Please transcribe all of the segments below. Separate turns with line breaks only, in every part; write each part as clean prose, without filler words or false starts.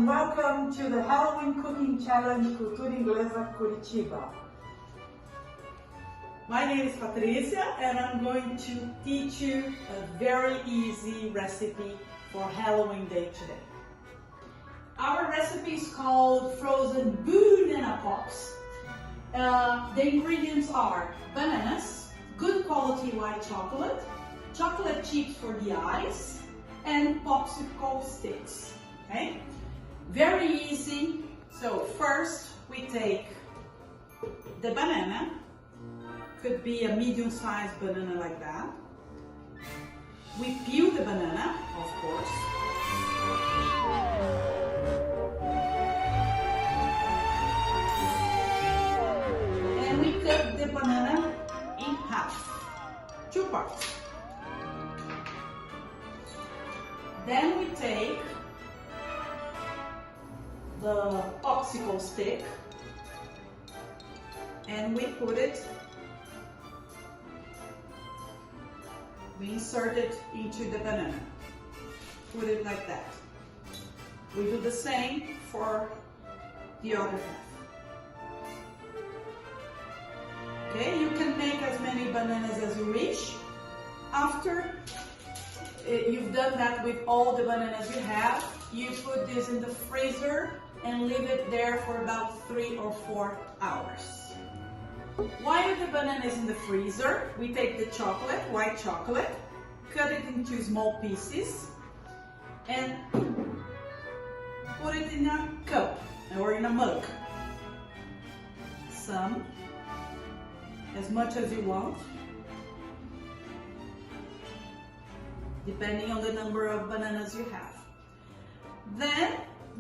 welcome to the Halloween Cooking Challenge Cultura Inglesa Curitiba. My name is Patricia and I'm going to teach you a very easy recipe for Halloween Day today. Our recipe is called frozen banana pops. The ingredients are bananas, good quality white chocolate, chocolate chips for the eyes, and popsicle sticks. Okay? Very easy. So first we take the banana, could be a medium-sized banana like that. We peel the banana, of course. And we cut the banana in half, 2 parts. Then we take the popsicle stick and we put it, we insert it into the banana. Put it like that. We do the same for the other half. Okay, you can make as many bananas as you wish. After you've done that with all the bananas you have, you put this in the freezer and leave it there for about 3 or 4 hours. While the banana is in the freezer, we take the chocolate, white chocolate, cut it into small pieces and put it in a cup or in a mug. Some, as much as you want, depending on the number of bananas you have. Then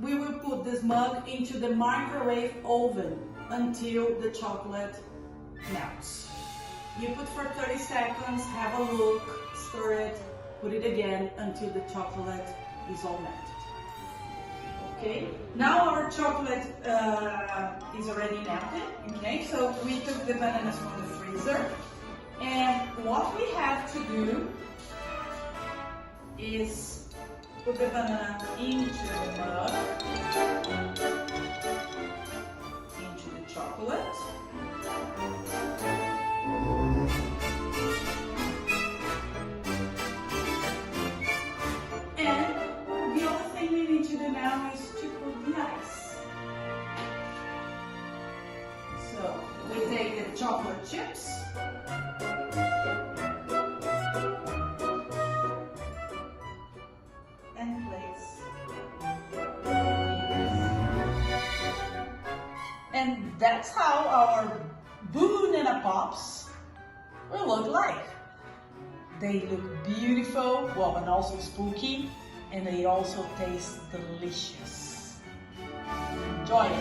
we will put this mug into the microwave oven until the chocolate melts. You put for 30 seconds, have a look, stir it, put it again until the chocolate is all melted. Okay, now our chocolate is already melted. Okay, so we took the bananas from the freezer, and what we have to do is put the banana into the mug, into the chocolate, and the only thing we need to do now is to put the ice. So we take the chocolate chips, and place. And that's how our banana pops will look like. They look beautiful, well, and also spooky, and they also taste delicious. Enjoy it.